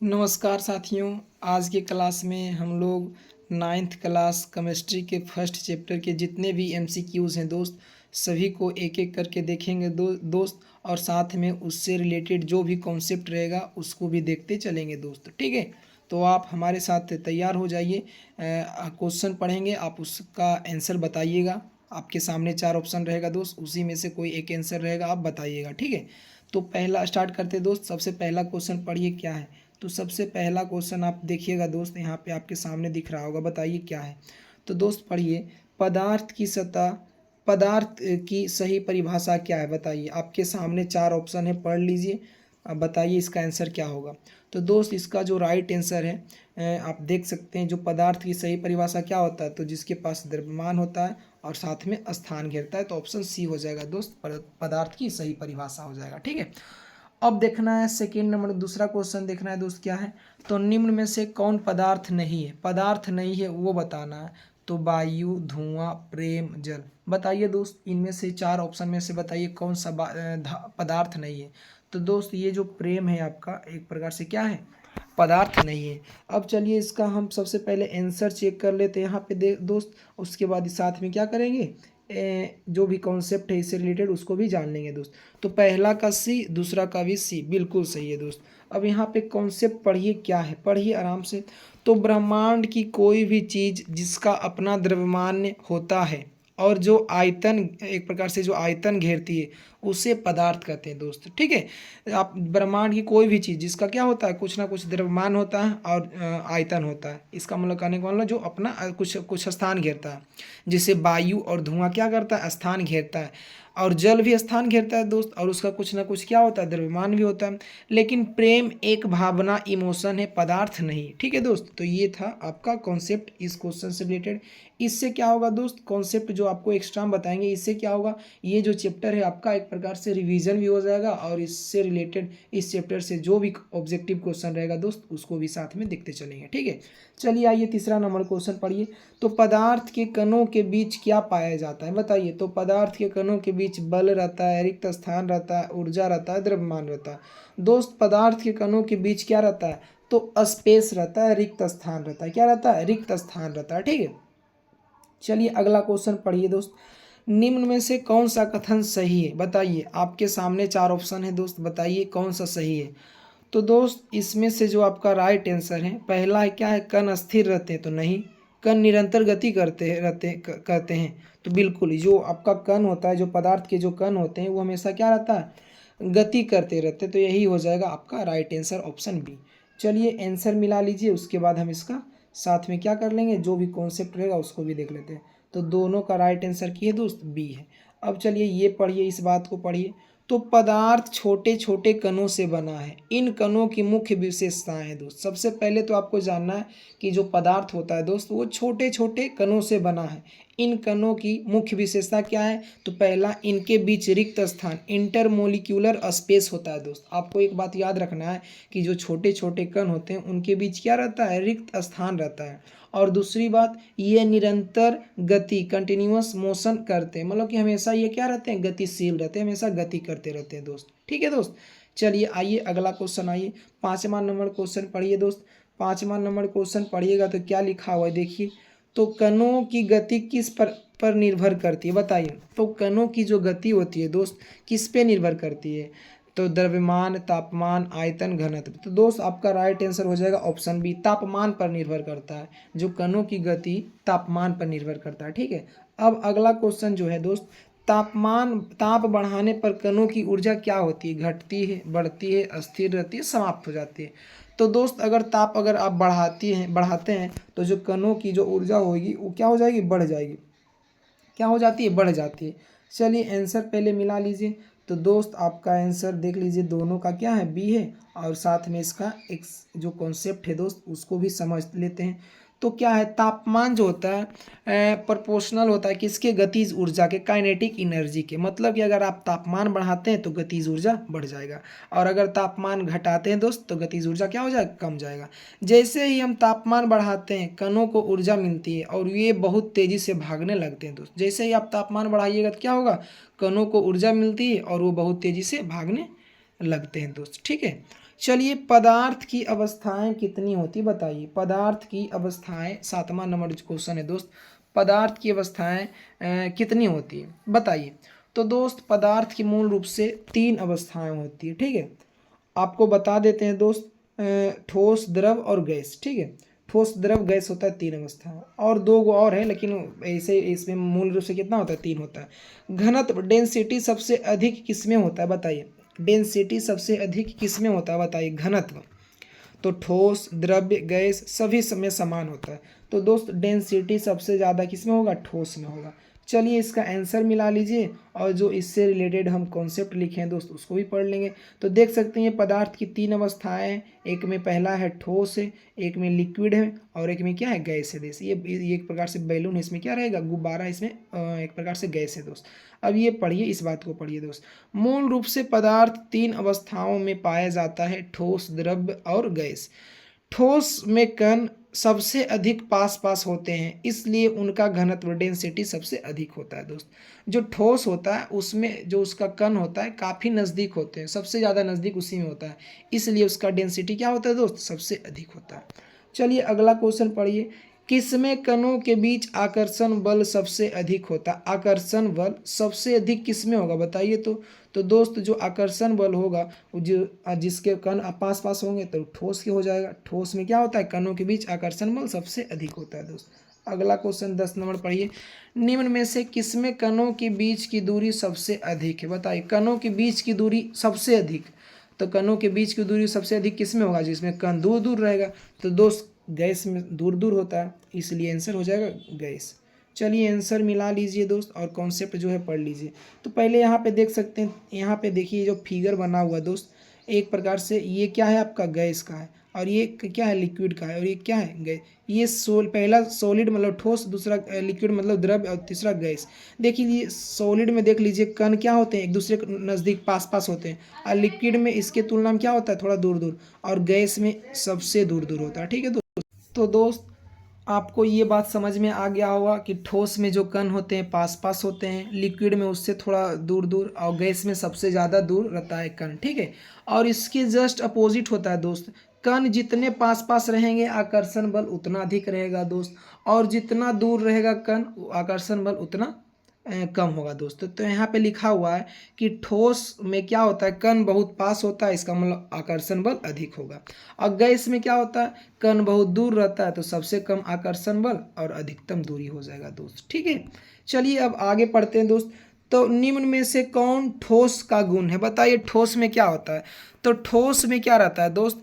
नमस्कार साथियों। आज के क्लास में हम लोग नाइन्थ क्लास केमिस्ट्री के फर्स्ट चैप्टर के जितने भी एमसीक्यूज़ हैं दोस्त, सभी को एक एक करके देखेंगे दोस्त। और साथ में उससे रिलेटेड जो भी कॉन्सेप्ट रहेगा उसको भी देखते चलेंगे दोस्त। ठीक है, तो आप हमारे साथ तैयार हो जाइए। क्वेश्चन पढ़ेंगे, आप उसका आंसर बताइएगा। आपके सामने 4 ऑप्शन रहेगा दोस्त, उसी में से कोई एक आंसर रहेगा, आप बताइएगा। ठीक है, तो पहला स्टार्ट करते दोस्त। सबसे पहला क्वेश्चन पढ़िए क्या है। तो सबसे पहला क्वेश्चन आप देखिएगा दोस्त, यहाँ पे आपके सामने दिख रहा होगा, बताइए क्या है। तो दोस्त पढ़िए, पदार्थ की सही परिभाषा क्या है, बताइए। आपके सामने 4 ऑप्शन है, पढ़ लीजिए। अब बताइए इसका आंसर क्या होगा। तो दोस्त इसका जो राइट आंसर है, आप देख सकते हैं, जो पदार्थ की सही परिभाषा क्या होता है, तो जिसके पास द्रव्यमान होता है और साथ में स्थान घेरता है, तो ऑप्शन सी हो जाएगा दोस्त, पदार्थ की सही परिभाषा हो जाएगा। ठीक है, अब देखना है सेकेंड नंबर, दूसरा क्वेश्चन देखना है दोस्त क्या है। तो निम्न में से कौन पदार्थ नहीं है, पदार्थ नहीं है वो बताना है। तो वायु, धुआं, प्रेम, जल। बताइए दोस्त, इनमें से 4 ऑप्शन में से बताइए कौन सा पदार्थ नहीं है। तो दोस्त ये जो प्रेम है आपका, एक प्रकार से क्या है, पदार्थ नहीं है। अब चलिए इसका हम सबसे पहले आंसर चेक कर लेते हैं यहाँ पे दोस्त। उसके बाद साथ में क्या करेंगे, जो भी कॉन्सेप्ट है इससे रिलेटेड उसको भी जान लेंगे दोस्त। तो पहला का सी, दूसरा का भी सी, बिल्कुल सही है दोस्त। अब यहाँ पे कॉन्सेप्ट पढ़िए क्या है, पढ़िए आराम से। तो ब्रह्मांड की कोई भी चीज़ जिसका अपना द्रव्यमान होता है और जो आयतन, एक प्रकार से जो आयतन घेरती है, उसे पदार्थ कहते हैं दोस्त। ठीक है, आप ब्रह्मांड की कोई भी चीज़ जिसका क्या होता है, कुछ ना कुछ द्रव्यमान होता है और आयतन होता है, इसका मतलब कहने का मतलब जो अपना कुछ कुछ स्थान घेरता है। जिसे वायु और धुआं क्या करता है, स्थान घेरता है, और जल भी स्थान घेरता है दोस्त, और उसका कुछ ना कुछ क्या होता है, द्रव्यमान भी होता है। लेकिन प्रेम एक भावना, इमोशन है, पदार्थ नहीं। ठीक है दोस्त, तो ये था आपका कॉन्सेप्ट इस क्वेश्चन से रिलेटेड। इससे क्या होगा दोस्त, कॉन्सेप्ट जो आपको एक्स्ट्रा बताएंगे, इससे क्या होगा, ये जो चैप्टर है आपका एक प्रकार से रिवीजन भी हो जाएगा, और इससे रिलेटेड इस चैप्टर से जो भी ऑब्जेक्टिव क्वेश्चन रहेगा दोस्त, उसको भी साथ में देखते चलेंगे। ठीक है, चलिए आइए तीसरा नंबर क्वेश्चन पढ़िए। तो पदार्थ के कणों के बीच क्या पाया जाता है, बताइए। तो पदार्थ के कणों के बीच बल रहता है, रिक्त स्थान रहता है, ऊर्जा रहता है, द्रव्यमान रहता है। दोस्त पदार्थ के कणों के बीच क्या रहता है, तो स्पेस रहता है, रिक्त स्थान रहता है। क्या रहता है, रिक्त स्थान रहता है। ठीक है, चलिए अगला क्वेश्चन पढ़िए दोस्त। निम्न में से कौन सा कथन सही है, बताइए। आपके सामने 4 ऑप्शन है दोस्त, बताइए कौन सा सही है। तो दोस्त इसमें से जो आपका राइट आंसर है, पहला है क्या है, कण स्थिर रहते हैं, तो नहीं। कण निरंतर गति करते हैं, तो बिल्कुल। जो आपका कण होता है, जो पदार्थ के जो कण होते हैं, वो हमेशा क्या रहता है, गति करते रहते हैं, तो यही हो जाएगा आपका राइट आंसर, ऑप्शन बी। चलिए आंसर मिला लीजिए, उसके बाद हम इसका साथ में क्या कर लेंगे, जो भी कॉन्सेप्ट रहेगा उसको भी देख लेते हैं। तो दोनों का राइट आंसर की है दोस्त, बी है। अब चलिए ये पढ़िए, इस बात को पढ़िए। तो पदार्थ छोटे छोटे कणों से बना है, इन कणों की मुख्य विशेषताएं हैं दोस्त। सबसे पहले तो आपको जानना है कि जो पदार्थ होता है दोस्त, वो छोटे छोटे कणों से बना है। इन कणों की मुख्य विशेषता क्या है, तो पहला, इनके बीच रिक्त स्थान, इंटरमोलिक्यूलर स्पेस होता है दोस्त। आपको एक बात याद रखना है कि जो छोटे छोटे कण होते हैं उनके बीच क्या रहता है, रिक्त स्थान रहता है। और दूसरी बात, ये निरंतर गति, कंटिन्यूअस मोशन करते हैं, मतलब कि हमेशा ये क्या रहते हैं, गतिशील रहते हैं, हमेशा गति करते रहते हैं दोस्त। ठीक है दोस्त, चलिए आइए अगला क्वेश्चन, आइए 5वां नंबर क्वेश्चन पढ़िए दोस्त। 5वां नंबर क्वेश्चन पढ़िएगा तो क्या लिखा हुआ है देखिए। तो कणों की गति किस पर निर्भर करती है, बताइए। तो कणों की जो गति होती है दोस्त, किस पे निर्भर करती है, तो द्रव्यमान, तापमान, आयतन, घनत्व। तो दोस्त आपका राइट आंसर हो जाएगा ऑप्शन बी, तापमान पर निर्भर करता है। जो कणों की गति तापमान पर निर्भर करता है। ठीक है, अब अगला क्वेश्चन जो है दोस्त, ताप बढ़ाने पर कणों की ऊर्जा क्या होती है, घटती है, बढ़ती है, स्थिर रहती है, समाप्त हो जाती है। तो दोस्त अगर आप बढ़ाते हैं तो जो कणों की जो ऊर्जा होगी वो क्या हो जाएगी, बढ़ जाएगी। क्या हो जाती है, बढ़ जाती है। चलिए आंसर पहले मिला लीजिए। तो दोस्त आपका आंसर देख लीजिए, दोनों का क्या है, बी है। और साथ में इसका एक जो कॉन्सेप्ट है दोस्त, उसको भी समझ लेते हैं। तो क्या है, तापमान जो होता है प्रोपोर्शनल होता है किसके, गतिज ऊर्जा के, काइनेटिक एनर्जी के। मतलब कि अगर आप तापमान बढ़ाते हैं तो गतिज ऊर्जा बढ़ जाएगा, और अगर तापमान घटाते हैं दोस्त तो गतिज ऊर्जा क्या हो जाएगा, कम जाएगा। जैसे ही हम तापमान बढ़ाते हैं कणों को ऊर्जा मिलती है और ये बहुत तेज़ी से भागने लगते हैं दोस्त। जैसे ही आप तापमान बढ़ाइएगा तो क्या होगा, कणों को ऊर्जा मिलती है और वो बहुत तेज़ी से भागने लगते हैं दोस्त। ठीक है, चलिए पदार्थ की अवस्थाएं कितनी होती बताइए। पदार्थ की अवस्थाएं 7वां नंबर क्वेश्चन है दोस्त। पदार्थ की अवस्थाएं कितनी होती है बताइए। तो दोस्त पदार्थ की मूल रूप से 3 अवस्थाएं होती है, ठीक है। आपको बता देते हैं दोस्त, ठोस, द्रव और गैस, ठीक है। ठोस, द्रव, गैस होता है 3 अवस्था, और 2 और है, लेकिन ऐसे इसमें मूल रूप से कितना होता है, 3 होता है। घनत्व, डेंसिटी सबसे अधिक किसमें होता है बताइए। डेंसिटी सबसे अधिक किसमें होता है बताइए, घनत्व। तो ठोस, द्रव्य, गैस सभी में समान होता है। तो दोस्त डेंसिटी सबसे ज़्यादा किसमें होगा, ठोस में होगा। चलिए इसका आंसर मिला लीजिए, और जो इससे रिलेटेड हम कॉन्सेप्ट लिखे हैं दोस्त उसको भी पढ़ लेंगे। तो देख सकते हैं पदार्थ की 3 अवस्थाएं हैं। एक में पहला है ठोस है, एक में लिक्विड है, और एक में क्या है, गैस है दोस्त। ये एक प्रकार से बैलून है, इसमें क्या रहेगा, गुब्बारा, इसमें एक प्रकार से गैस है दोस्त। अब ये पढ़िए, इस बात को पढ़िए दोस्त। मूल रूप से पदार्थ 3 अवस्थाओं में पाया जाता है, ठोस, द्रव्य और गैस। ठोस में कण सबसे अधिक पास पास होते हैं, इसलिए उनका घनत्व, डेंसिटी सबसे अधिक होता है दोस्त। जो ठोस होता है उसमें जो उसका कण होता है काफ़ी नज़दीक होते हैं, सबसे ज़्यादा नज़दीक उसी में होता है, इसलिए उसका डेंसिटी क्या होता है दोस्त, सबसे अधिक होता है। चलिए अगला क्वेश्चन पढ़िए। किसमें कणों के बीच आकर्षण बल सबसे अधिक होता है। आकर्षण बल सबसे अधिक किसमें होगा बताइए। तो दोस्त जो आकर्षण बल होगा, जो जिसके कण पास पास होंगे तो ठोस के हो जाएगा। ठोस में क्या होता है, कणों के बीच आकर्षण बल सबसे अधिक होता है दोस्त। अगला क्वेश्चन 10 नंबर पढ़िए। निम्न में से किसमें कणों के बीच की दूरी सबसे अधिक है बताइए। कणों के बीच की दूरी सबसे अधिक, तो कणों के बीच की दूरी सबसे अधिक किसमें होगा, जिसमें कण दूर दूर रहेगा। तो दोस्त गैस में दूर दूर होता है, इसलिए आंसर हो जाएगा गैस। चलिए आंसर मिला लीजिए दोस्त, और कॉन्सेप्ट जो है पढ़ लीजिए। तो पहले यहाँ पे देख सकते हैं, यहाँ पे देखिए जो फिगर बना हुआ दोस्त, एक प्रकार से ये क्या है आपका, गैस का है, और ये क्या है, लिक्विड का है, और ये क्या है, गैस। ये पहला सॉलिड मतलब ठोस, दूसरा लिक्विड मतलब द्रव्य, और तीसरा गैस। देखिए ये सॉलिड में देख लीजिए कण क्या होते हैं, एक दूसरे के नज़दीक पास पास होते हैं, और लिक्विड में इसके तुलना में क्या होता है, थोड़ा दूर दूर, और गैस में सबसे दूर दूर होता है, ठीक है दोस्त। तो दोस्त आपको ये बात समझ में आ गया होगा कि ठोस में जो कण होते हैं पास पास होते हैं, लिक्विड में उससे थोड़ा दूर दूर, और गैस में सबसे ज़्यादा दूर रहता है कण, ठीक है। और इसके जस्ट अपोजिट होता है दोस्त। कण जितने पास पास रहेंगे आकर्षण बल उतना अधिक रहेगा दोस्त, और जितना दूर रहेगा कण आकर्षण बल उतना कम होगा दोस्तों। तो यहाँ पे लिखा हुआ है कि ठोस में क्या होता है, कण बहुत पास होता है, इसका मतलब आकर्षण बल अधिक होगा। और गैस में क्या होता है, कण बहुत दूर रहता है, तो सबसे कम आकर्षण बल और अधिकतम दूरी हो जाएगा दोस्त, ठीक है। चलिए अब आगे पढ़ते हैं दोस्त। तो निम्न में से कौन ठोस का गुण है बताइए। ठोस में क्या होता है, तो ठोस में क्या रहता है दोस्त,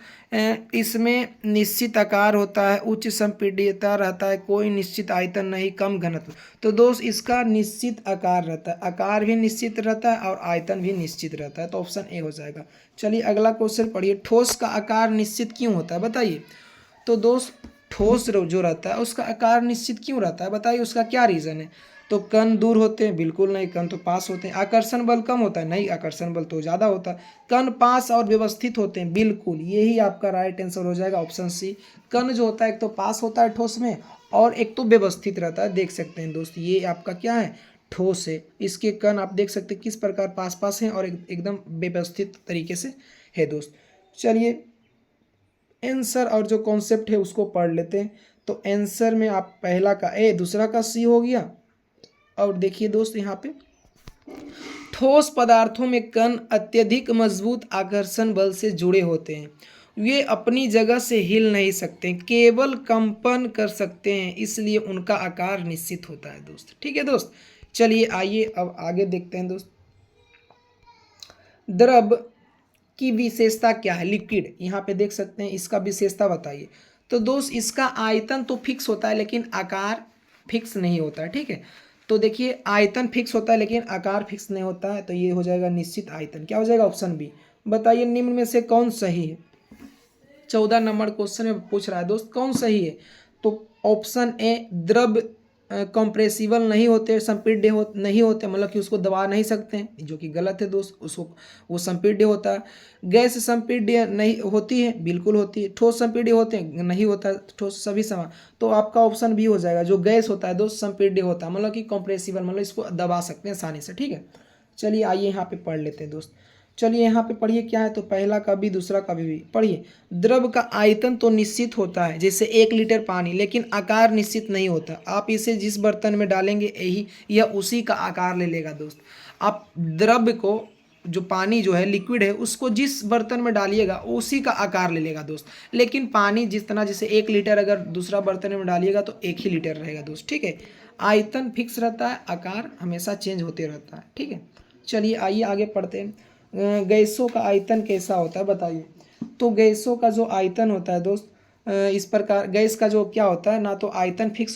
इसमें निश्चित आकार होता है, उच्च संपीड्यता रहता है, कोई निश्चित आयतन नहीं, कम घनत्व। तो दोस्त इसका निश्चित आकार रहता है, आकार भी निश्चित रहता है और आयतन भी निश्चित रहता है, तो ऑप्शन ए हो जाएगा। चलिए अगला क्वेश्चन पढ़िए। ठोस का आकार निश्चित क्यों होता है बताइए। तो दोस्त ठोस जो रहता है उसका आकार निश्चित क्यों रहता है बताइए, उसका क्या रीज़न है। तो कण दूर होते हैं, बिल्कुल नहीं, कण तो पास होते हैं। आकर्षण बल कम होता है, नहीं, आकर्षण बल तो ज़्यादा होता है। कण पास और व्यवस्थित होते हैं, बिल्कुल, यही आपका राइट आंसर हो जाएगा, ऑप्शन सी। कण जो होता है एक तो पास होता है ठोस में, और एक तो व्यवस्थित रहता है। देख सकते हैं दोस्त ये आपका क्या है, ठोस है। इसके कण आप देख सकते हैं किस प्रकार पास पास हैं और एकदम व्यवस्थित तरीके से है दोस्त। चलिए आंसर और जो कॉन्सेप्ट है उसको पढ़ लेते हैं। तो आंसर में आप पहला का ए, दूसरा का सी हो गया। और देखिए दोस्त यहाँ पे ठोस पदार्थों में कण अत्यधिक मजबूत आकर्षण बल से जुड़े होते हैं। वे अपनी जगह से हिल नहीं सकते, केवल कंपन कर सकते हैं, इसलिए उनका आकार निश्चित होता है दोस्त, ठीक है दोस्त। चलिए आइए अब आगे देखते हैं दोस्त। द्रव की विशेषता क्या है, लिक्विड, यहाँ पे देख सकते हैं, इसका विशेषता बताइए। तो दोस्त इसका आयतन तो फिक्स होता है लेकिन आकार फिक्स नहीं होता है, ठीक है। तो देखिए आयतन फिक्स होता है लेकिन आकार फिक्स नहीं होता है, तो ये हो जाएगा निश्चित आयतन, क्या हो जाएगा, ऑप्शन बी। बताइए निम्न में से कौन सही है। 14 नंबर क्वेश्चन में पूछ रहा है दोस्त कौन सही है। तो ऑप्शन ए, द्रव कंप्रेसिबल नहीं होते, संपीड्य नहीं होते, मतलब कि उसको दबा नहीं सकते हैं, जो कि गलत है दोस्त, उसको वो संपीड्य होता है। गैस संपीड्य नहीं होती है, बिल्कुल होती है। ठोस संपीड्य होते हैं, नहीं होता ठोस, सभी समान। तो आपका ऑप्शन बी हो जाएगा, जो गैस होता है दोस्त संपीड्य होता है, मतलब कि कंप्रेसिबल, मतलब इसको दबा सकते हैं आसानी से, ठीक है। चलिए आइए यहाँ पे पढ़ लेते हैं दोस्त। चलिए यहाँ पे पढ़िए क्या है, तो पहला का बी दूसरा का भी पढ़िए। द्रव का आयतन तो निश्चित होता है, जैसे 1 लीटर पानी, लेकिन आकार निश्चित नहीं होता। आप इसे जिस बर्तन में डालेंगे यही यह उसी का आकार ले लेगा दोस्त। आप द्रव को, जो पानी जो है लिक्विड है, उसको जिस बर्तन में डालिएगा उसी का आकार ले लेगा दोस्त। लेकिन पानी जितना, जैसे 1 लीटर अगर दूसरा बर्तन में डालिएगा तो 1 ही लीटर रहेगा दोस्त, ठीक है। आयतन फिक्स रहता है, आकार हमेशा चेंज होते रहता है, ठीक है। चलिए आइए आगे पढ़ते हैं। गैसों का आयतन कैसा होता है बताइए। तो गैसों का जो आयतन होता है दोस्त, इस प्रकार गैस का जो क्या होता है, ना तो आयतन फिक्स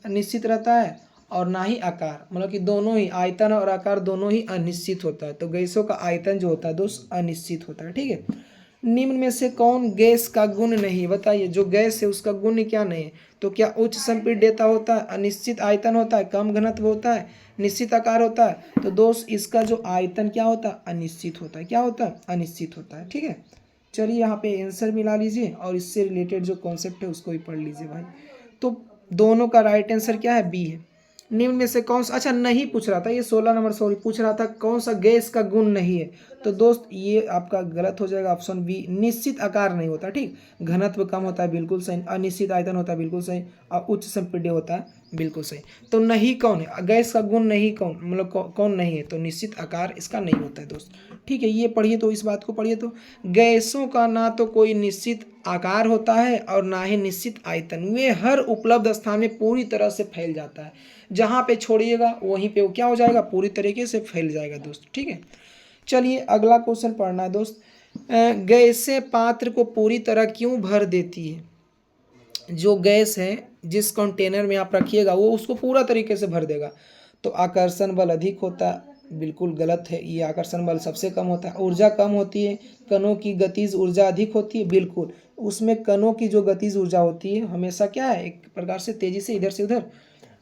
निश्चित रहता है और ना ही आकार, मतलब कि दोनों ही आयतन और आकार दोनों ही अनिश्चित होता है। तो गैसों का आयतन जो होता है दोस्त अनिश्चित होता है, ठीक है। निम्न में से कौन गैस का गुण नहीं, बताइए। जो गैस है उसका गुण क्या नहीं है, तो क्या उच्च संपीड्यता होता है, अनिश्चित आयतन होता है, कम घनत्व होता है, निश्चित आकार होता है। तो दोस्त इसका जो आयतन क्या होता है, अनिश्चित होता है। क्या होता है, अनिश्चित होता है, ठीक है। चलिए यहाँ पे आंसर मिला लीजिए और इससे रिलेटेड जो कॉन्सेप्ट है उसको भी पढ़ लीजिए भाई। तो दोनों का राइट आंसर क्या है, बी है। निम्न में से कौन सा, अच्छा नहीं पूछ रहा था ये 16 नंबर, सॉरी, पूछ रहा था कौन सा गैस का गुण नहीं है। तो दोस्त ये आपका गलत हो जाएगा, ऑप्शन बी, निश्चित आकार नहीं होता, ठीक। घनत्व कम होता है, बिल्कुल सही। अनिश्चित आयतन होता है, बिल्कुल सही। और उच्च संपीड्य होता है, बिल्कुल सही। तो नहीं कौन है, गैस का गुण नहीं कौन, मतलब कौन नहीं है, तो निश्चित आकार इसका नहीं होता है दोस्त, ठीक है। ये पढ़िए, तो इस बात को पढ़िए। तो गैसों का ना तो कोई निश्चित आकार होता है और ना ही निश्चित आयतन, वे हर उपलब्ध स्थान में पूरी तरह से फैल जाता है। जहाँ पे छोड़िएगा वहीं पे वो क्या हो जाएगा, पूरी तरीके से फैल जाएगा दोस्त, ठीक है। चलिए अगला क्वेश्चन पढ़ना है दोस्त। गैसें पात्र को पूरी तरह क्यों भर देती है। जो गैस है जिस कंटेनर में आप रखिएगा वो उसको पूरा तरीके से भर देगा। तो आकर्षण बल अधिक होता है, बिल्कुल गलत है, ये आकर्षण बल सबसे कम होता है। ऊर्जा कम होती है, कणों की गतिज ऊर्जा अधिक होती है, बिल्कुल। उसमें कणों की जो गतिज ऊर्जा होती है हमेशा क्या है, एक प्रकार से तेजी से इधर से उधर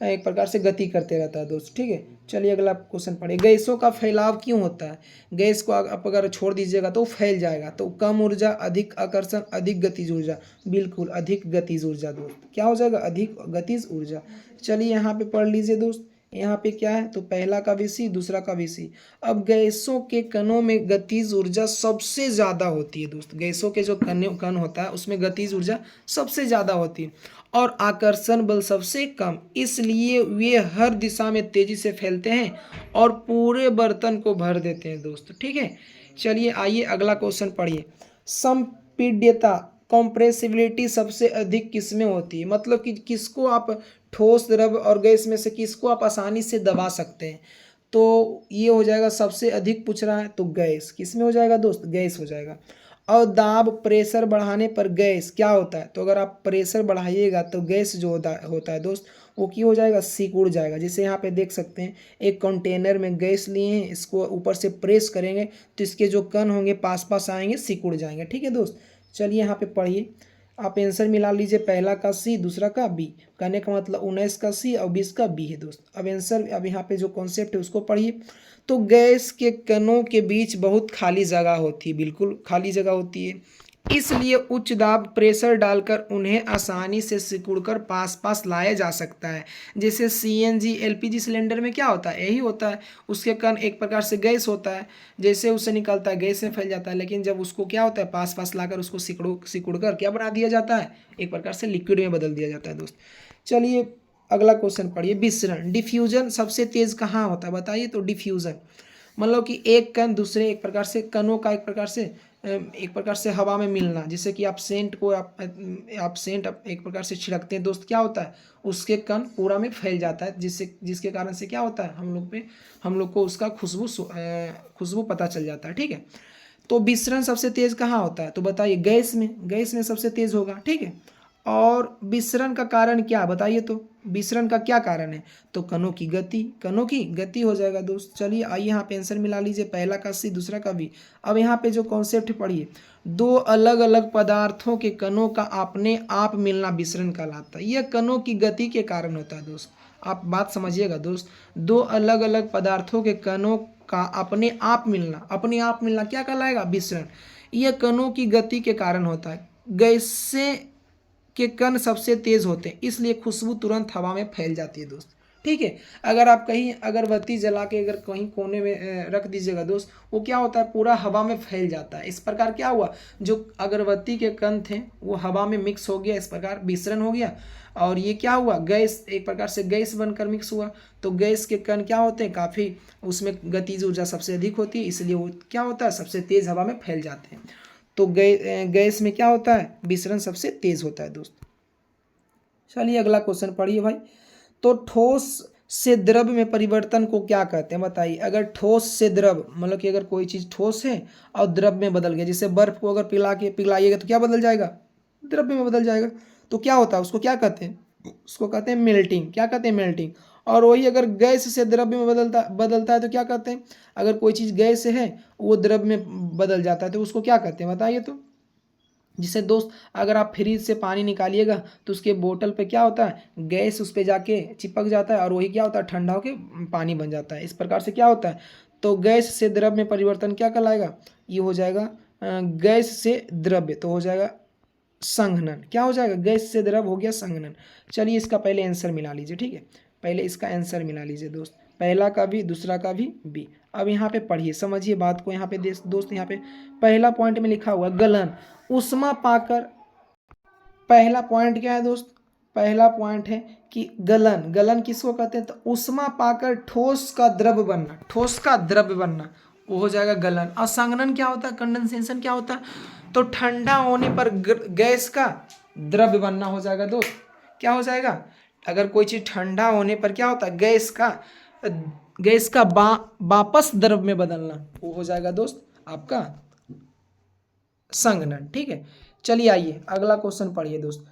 एक प्रकार से गति करते रहता है दोस्त, ठीक है। चलिए अगला क्वेश्चन पढ़िए। गैसों का फैलाव क्यों होता है। गैस को आप अगर छोड़ दीजिएगा तो फैल जाएगा। तो कम ऊर्जा, अधिक आकर्षण, अधिक गतिज ऊर्जा, बिल्कुल अधिक गतिज ऊर्जा दोस्त, क्या हो जाएगा, अधिक गतिज ऊर्जा। चलिए यहाँ पे पढ़ लीजिए दोस्त। यहाँ पे क्या है, तो पहला का भी सी, दूसरा का भी सी। अब गैसों के कणों में गतिज ऊर्जा सबसे ज़्यादा होती है दोस्त। गैसों के जो कण होता है उसमें गतिज ऊर्जा सबसे ज़्यादा होती है और आकर्षण बल सबसे कम, इसलिए वे हर दिशा में तेजी से फैलते हैं और पूरे बर्तन को भर देते हैं दोस्त, ठीक है। चलिए आइए अगला क्वेश्चन पढ़िए। संपीड्यता, कॉम्प्रेसिबिलिटी सबसे अधिक किसमें होती है, मतलब कि किसको आप ठोस, द्रव और गैस में से किसको आप आसानी से दबा सकते हैं। तो ये हो जाएगा सबसे अधिक पूछ रहा है, तो गैस। किसमें हो जाएगा दोस्त, गैस हो जाएगा। और दाब, प्रेशर बढ़ाने पर गैस क्या होता है, तो अगर आप प्रेशर बढ़ाइएगा तो गैस जो होता है दोस्त वो क्या हो जाएगा, सिकुड़ जाएगा। जैसे यहाँ पे देख सकते हैं एक कंटेनर में गैस लिए हैं, इसको ऊपर से प्रेस करेंगे तो इसके जो कण होंगे पास पास आएंगे, सिकुड़ जाएंगे, ठीक है दोस्त। चलिए यहाँ पे पढ़िए, आप आंसर मिला लीजिए। पहला का सी, दूसरा का बी, कहने का मतलब 19 का सी और 20 का बी है दोस्त। अब आंसर, अब यहाँ पे जो कॉन्सेप्ट है उसको पढ़िए। तो गैस के कणों के बीच बहुत खाली जगह होती है, बिल्कुल खाली जगह होती है, इसलिए उच्च दाब प्रेशर डालकर उन्हें आसानी से सिकुड़कर पास पास लाया जा सकता है। जैसे सीएनजी एलपीजी सिलेंडर में क्या होता है, यही होता है। उसके कण एक प्रकार से गैस होता है, जैसे उससे निकलता है गैस में फैल जाता है, लेकिन जब उसको क्या होता है पास पास लाकर उसको सिकुड़कर क्या बना दिया जाता है, एक प्रकार से लिक्विड में बदल दिया जाता है दोस्त। चलिए अगला क्वेश्चन पढ़िए। विसरण, डिफ्यूजन सबसे तेज कहाँ होता है बताइए। तो डिफ्यूजन मतलब कि एक कण दूसरे, एक प्रकार से कणों का एक प्रकार से हवा में मिलना। जैसे कि आप सेंट को आप सेंट एक प्रकार से छिड़कते हैं दोस्त, क्या होता है उसके कण पूरा में फैल जाता है, जिसके कारण से क्या होता है हम लोग को उसका खुशबू पता चल जाता है, ठीक है। तो विसरण सबसे तेज कहाँ होता है, तो बताइए गैस में सबसे तेज होगा, ठीक है। और विसरण का कारण क्या बताइए, तो विसरण का क्या कारण है, तो कणों की गति हो जाएगा दोस्त। चलिए आइए यहाँ पे आंसर मिला लीजिए। पहला का सी, दूसरा का बी। अब यहाँ पे जो कॉन्सेप्ट पढ़िए, दो अलग अलग पदार्थों के कणों का अपने आप मिलना विसरण कहलाता है। यह कणों की गति के कारण होता है दोस्त। आप बात समझिएगा दोस्त, दो अलग अलग पदार्थों के कणों का अपने आप मिलना क्या कहलाएगा, विसरण। यह कणों की गति के कारण होता है। गैसें के कण सबसे तेज होते हैं, इसलिए खुशबू तुरंत हवा में फैल जाती है दोस्त, ठीक है। अगर आप कहीं अगरबत्ती जला के अगर कहीं कोने में रख दीजिएगा दोस्त, वो क्या होता है, पूरा हवा में फैल जाता है। इस प्रकार क्या हुआ, जो अगरबत्ती के कण थे वो हवा में मिक्स हो गया, इस प्रकार विसरण हो गया, और ये क्या हुआ, गैस, एक प्रकार से गैस बनकर मिक्स हुआ। तो गैस के कण क्या होते हैं, काफ़ी उसमें गतिज ऊर्जा सबसे अधिक होती है, इसलिए वो क्या होता है, सबसे तेज़ हवा में फैल जाते हैं। तो गैस में क्या होता है, विसरण सबसे तेज़ होता है दोस्त। चलिए अगला क्वेश्चन पढ़िए भाई। तो ठोस से द्रव में परिवर्तन को क्या कहते हैं, बताइए। अगर ठोस से द्रव, मतलब कि अगर कोई चीज़ ठोस है और द्रव में बदल गया, जैसे बर्फ को अगर पिघलाइएगा तो क्या बदल जाएगा, द्रव्य में बदल जाएगा। तो क्या होता है, उसको क्या कहते हैं, उसको कहते हैं मेल्टिंग। क्या कहते हैं, मेल्टिंग। और वही अगर गैस से द्रव्य में बदलता है तो क्या कहते हैं, अगर कोई चीज़ गैस है वो द्रव्य में बदल जाता है तो उसको क्या कहते हैं, बताइए। तो जिससे दोस्त, अगर आप फ्रिज से पानी निकालिएगा तो उसके बोतल पे क्या होता है, गैस उस पर जाके चिपक जाता है, और वही क्या होता है, ठंडा होके पानी बन जाता है। इस प्रकार से क्या होता है, तो गैस से द्रव में परिवर्तन क्या कहलाएगा, ये हो जाएगा गैस से द्रव्य, तो हो जाएगा संघनन। क्या हो जाएगा, गैस से द्रव हो गया संघनन। चलिए इसका पहले आंसर मिला लीजिए, ठीक है। पहले इसका आंसर मिला लीजिए दोस्त, पहला का भी दूसरा का भी बी। अब यहाँ पे पढ़िए, समझिए बात को। यहाँ पे दोस्त, यहाँ पे पहला पॉइंट में लिखा हुआ गलन, उष्मा पाकर। पहला पॉइंट क्या है दोस्त, पहला पॉइंट है कि गलन, गलन किसको कहते हैं, तो उष्मा पाकर ठोस का द्रव बनना, ठोस का द्रव बनना, वो हो जाएगा गलन। और संघनन क्या होता है, कंडेंसेशन क्या होता है, तो ठंडा होने पर गैस का द्रव्य बनना हो जाएगा दोस्त। क्या हो जाएगा, अगर कोई चीज़ ठंडा होने पर क्या होता है, गैस का वापस द्रव में बदलना, वो हो जाएगा दोस्त आपका संघनन। ठीक है। चलिए आइए अगला क्वेश्चन पढ़िए दोस्त।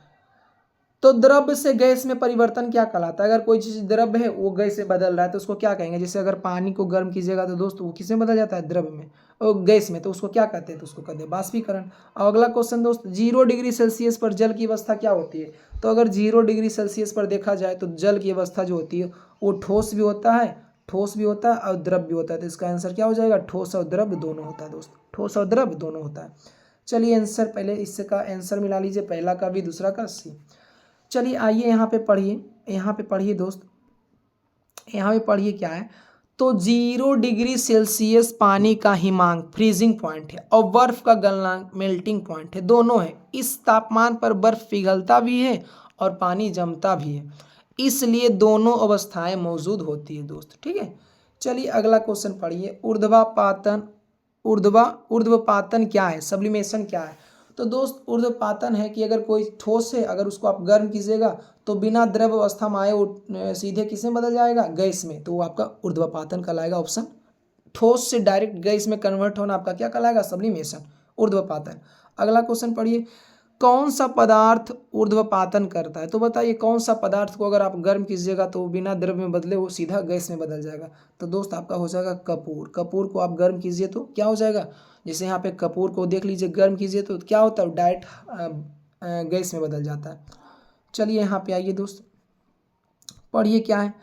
तो द्रव से गैस में परिवर्तन क्या कहलाता है, अगर कोई चीज़ द्रव है वो गैस से बदल रहा है तो उसको क्या कहेंगे, जैसे अगर पानी को गर्म कीजिएगा तो दोस्त वो किसमें बदल जाता है, द्रव में, और गैस में, तो उसको क्या कहते हैं, तो उसको कहते हैं बाष्पीकरण। और अगला क्वेश्चन दोस्त, 0 डिग्री सेल्सियस पर जल की अवस्था क्या होती है, तो अगर 0 डिग्री सेल्सियस पर देखा जाए तो जल की अवस्था जो होती है वो ठोस भी होता है, और द्रव भी होता है। तो इसका आंसर क्या हो जाएगा, ठोस और द्रव दोनों होता है दोस्त, ठोस और द्रव दोनों होता है। चलिए आंसर, पहले इसका आंसर मिला लीजिए, पहला का भी दूसरा का सी। चलिए आइए यहाँ पे पढ़िए, यहाँ पे पढ़िए दोस्त, यहाँ पे पढ़िए क्या है, तो 0 डिग्री सेल्सियस पानी का हिमांक फ्रीजिंग पॉइंट है और बर्फ का गलनांक मेल्टिंग पॉइंट है, दोनों है। इस तापमान पर बर्फ पिघलता भी है और पानी जमता भी है, इसलिए दोनों अवस्थाएं मौजूद होती है दोस्त। ठीक है। चलिए अगला क्वेश्चन पढ़िए, ऊर्ध्वपातन क्या है, सब्लिमेशन क्या है। तो दोस्त ऊर्ध्वपातन है कि अगर कोई ठोस है, अगर उसको आप गर्म कीजिएगा तो बिना द्रव अवस्था में आए वो सीधे किस में बदल जाएगा, गैस में, तो वो आपका ऊर्ध्वपातन कहलाएगा ऑप्शन। ठोस से डायरेक्ट गैस में कन्वर्ट होना आपका क्या कहलाएगा, सब्लिमेशन, ऊर्ध्वपातन। अगला क्वेश्चन पढ़िए, कौन सा पदार्थ ऊर्ध्वपातन करता है, तो बताइए कौन सा पदार्थ को अगर आप गर्म कीजिएगा तो बिना द्रव में बदले वो सीधा गैस में बदल जाएगा, तो दोस्त आपका हो जाएगा कपूर। कपूर को आप गर्म कीजिए तो क्या हो जाएगा, जैसे यहाँ पे कपूर को देख लीजिए, गर्म कीजिए तो क्या होता है, डायरेक्ट गैस में बदल जाता है। चलिए यहाँ पे आइए दोस्त, पढ़िए क्या है,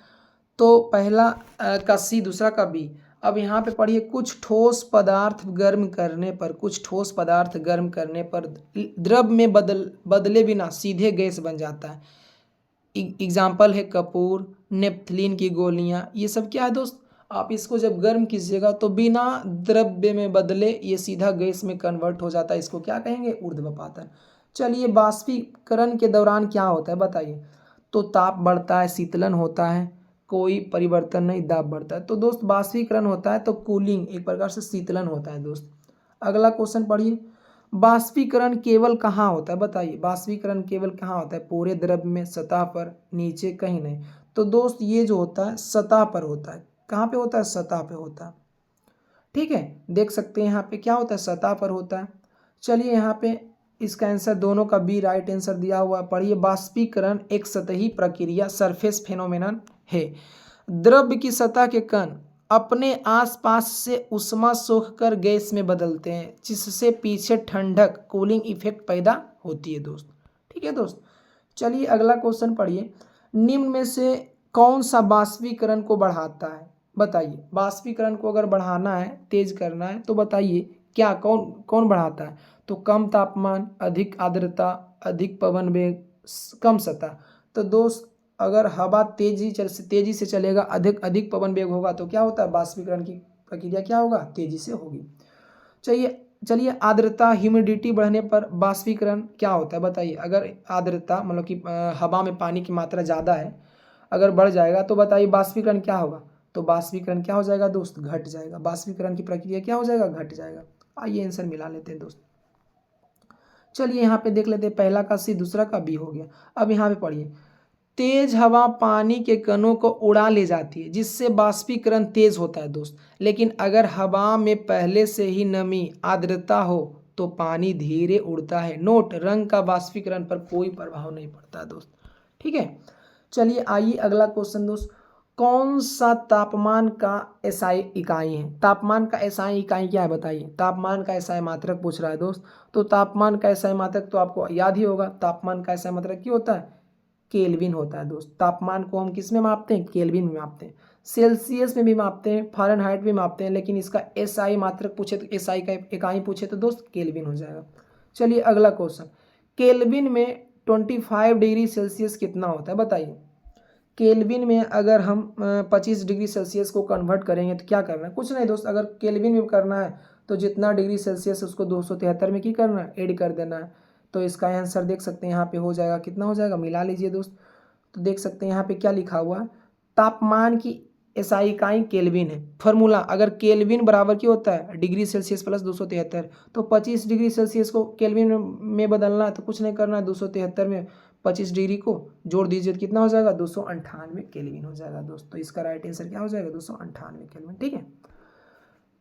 तो पहला का सी, दूसरा का बी। अब यहाँ पे पढ़िए, कुछ ठोस पदार्थ गर्म करने पर द्रव में बदले बिना सीधे गैस बन जाता है। एग्जाम्पल है कपूर, नेपथलीन की गोलियाँ, ये सब क्या है दोस्त, आप इसको जब गर्म कीजिएगा तो बिना द्रव्य में बदले ये सीधा गैस में कन्वर्ट हो जाता है, इसको क्या कहेंगे, ऊर्ध्वपातन। चलिए बाष्पीकरण के दौरान क्या होता है बताइए, तो ताप बढ़ता है, शीतलन होता है, कोई परिवर्तन नहीं, दाब बढ़ता है। तो दोस्त बाष्पीकरण होता है तो कूलिंग, एक प्रकार से शीतलन होता है दोस्त। अगला क्वेश्चन पढ़िए, बाष्पीकरण केवल कहाँ होता है, बताइए बाष्पीकरण केवल कहाँ होता है, पूरे द्रव में, सतह पर, नीचे, कहीं नहीं। तो दोस्त ये जो होता है सतह पर होता है, कहाँ पे होता है, सतह पे होता है। ठीक है, देख सकते हैं यहाँ पे क्या होता है, सतह पर होता है। चलिए यहाँ पे इसका आंसर दोनों का बी राइट आंसर दिया हुआ है। पढ़िए, बाष्पीकरण एक सतही प्रक्रिया, सरफेस फेनोमेनन है। द्रव की सतह के कण अपने आसपास से उष्मा सोखकर गैस में बदलते हैं, जिससे पीछे ठंडक, कूलिंग इफेक्ट पैदा होती है दोस्त। ठीक है दोस्त। चलिए अगला क्वेश्चन पढ़िए, निम्न में से कौन सा बाष्पीकरण को बढ़ाता है, बताइए। बाष्पीकरण को अगर बढ़ाना है, तेज करना है, तो बताइए क्या, कौन कौन बढ़ाता है, तो कम तापमान, अधिक आर्द्रता, अधिक पवन वेग, कम सतह। तो दोस्त अगर हवा तेजी से चलेगा, अधिक पवन वेग होगा तो क्या होता है, बाष्पीकरण की प्रक्रिया क्या होगा, तेजी से होगी। चलिए आर्द्रता ह्यूमिडिटी बढ़ने पर बाष्पीकरण क्या होता है बताइए। अगर आर्द्रता मतलब कि हवा में पानी की मात्रा ज़्यादा है, अगर बढ़ जाएगा तो बताइए बाष्पीकरण क्या होगा। तो बाष्पीकरण क्या हो जाएगा दोस्त, घट जाएगा। बाष्पीकरण की प्रक्रिया क्या हो जाएगा, घट जाएगा। आइए आंसर मिला लेते हैं दोस्त। चलिए यहाँ पे देख लेते हैं, पहला का सी दूसरा का बी हो गया। अब यहाँ पे पढ़िए, तेज हवा पानी के कणों को उड़ा ले जाती है जिससे बाष्पीकरण तेज होता है दोस्त। लेकिन अगर हवा में पहले से ही नमी आर्द्रता हो तो पानी धीरे उड़ता है। नोट, रंग का बाष्पीकरण पर कोई प्रभाव नहीं पड़ता है दोस्त। ठीक है, चलिए आइए अगला क्वेश्चन दोस्त, कौन सा तापमान का एसआई इकाई है। तापमान का एसआई इकाई क्या है बताइए। तापमान का एसआई मात्रक पूछ रहा है दोस्त। तो तापमान का एसआई मात्रक तो आपको याद ही होगा, तापमान का एसआई मात्रक क्या होता है, केल्विन होता है दोस्त। तापमान को हम किस में मापते हैं, केल्विन में मापते हैं। सेल्सियस में भी मापते हैं, फ़ारेनहाइट भी मापते हैं, लेकिन इसका एसआई मात्रक पूछे तो, एसआई का इकाई पूछे तो दोस्त केल्विन हो जाएगा। चलिए अगला क्वेश्चन, केल्विन में 25 डिग्री सेल्सियस कितना होता है बताइए। केल्विन में अगर हम 25 डिग्री सेल्सियस को कन्वर्ट करेंगे तो क्या करना है, कुछ नहीं दोस्त, अगर केल्विन में करना है तो जितना डिग्री सेल्सियस उसको 273 में क्या करना है, ऐड कर देना है। तो इसका आंसर देख सकते हैं यहाँ पे हो जाएगा, कितना हो जाएगा, मिला लीजिए दोस्त। तो देख सकते हैं यहाँ पे क्या लिखा हुआ है, तापमान की एसआई इकाई केल्विन है। फॉर्मूला, अगर केल्विन बराबर क्या होता है, डिग्री सेल्सियस प्लस 273, तो 25 डिग्री सेल्सियस को केल्विन में बदलना है तो कुछ नहीं करना है, 273 में 25 डिग्री को जोड़ दीजिए तो कितना हो जाएगा, 298 केल्विन हो जाएगा दोस्त। तो इसका राइट आंसर क्या हो जाएगा, 298 केल्विन। ठीक है,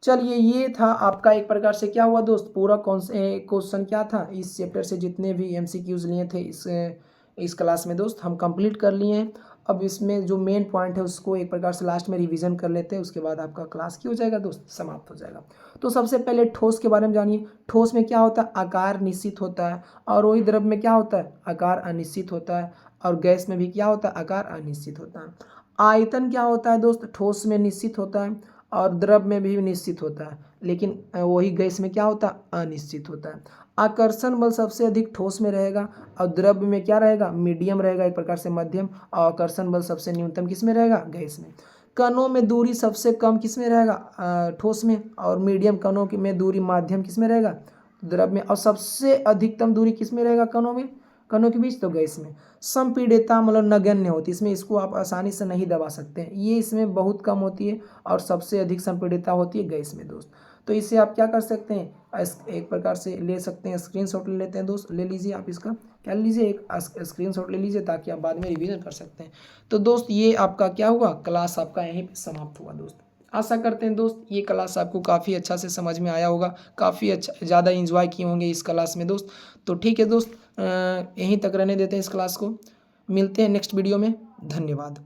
चलिए ये था आपका एक प्रकार से क्या हुआ दोस्त, पूरा क्वेश्चन क्या था, इस चैप्टर से जितने भी एमसीक्यूज लिए थे इस क्लास में दोस्त हम कंप्लीट कर लिए हैं। अब इसमें जो मेन पॉइंट है उसको एक प्रकार से लास्ट में रिवीजन कर लेते हैं, उसके बाद आपका क्लास क्या हो जाएगा दोस्त, समाप्त हो जाएगा। तो सबसे पहले ठोस के बारे में जानिए। ठोस में क्या होता है, आकार निश्चित होता है, और वही द्रव में क्या होता है, आकार अनिश्चित होता है, और गैस में भी क्या होता है, आकार अनिश्चित होता है। आयतन क्या होता है दोस्त, ठोस में निश्चित होता है और द्रव में भी निश्चित होता है, लेकिन वही गैस में क्या होता है, अनिश्चित होता है। आकर्षण बल सबसे अधिक ठोस में रहेगा और द्रव में क्या रहेगा, मीडियम रहेगा, एक प्रकार से मध्यम। और आकर्षण बल सबसे न्यूनतम किस में रहेगा, गैस में। कणों में दूरी सबसे कम किस में रहेगा, ठोस में, और मीडियम कणों में दूरी माध्यम किस में रहेगा, द्रव में। और सबसे अधिकतम दूरी किस में रहेगा, कणों के बीच, तो गैस में। संपीड़ितता मतलब नगण्य होती है, इसमें इसको आप आसानी से नहीं दबा सकते हैं, ये इसमें बहुत कम होती है, और सबसे अधिक संपीड़ितता होती है गैस में दोस्त। तो इससे आप क्या कर सकते हैं, एक प्रकार से ले सकते हैं, स्क्रीनशॉट ले लेते हैं दोस्त, ले लीजिए आप इसका, क्या लीजिए, एक स्क्रीनशॉट ले लीजिए ताकि आप बाद में रिवीजन कर सकते हैं। तो दोस्त ये आपका क्या हुआ, क्लास आपका यहीं पे समाप्त हुआ दोस्त। आशा करते हैं दोस्त ये क्लास आपको काफ़ी अच्छा से समझ में आया होगा, काफ़ी अच्छा ज़्यादा एंजॉय किए होंगे इस क्लास में दोस्त। तो ठीक है दोस्त, यहीं तक रहने देते हैं इस क्लास को, मिलते हैं नेक्स्ट वीडियो में, धन्यवाद।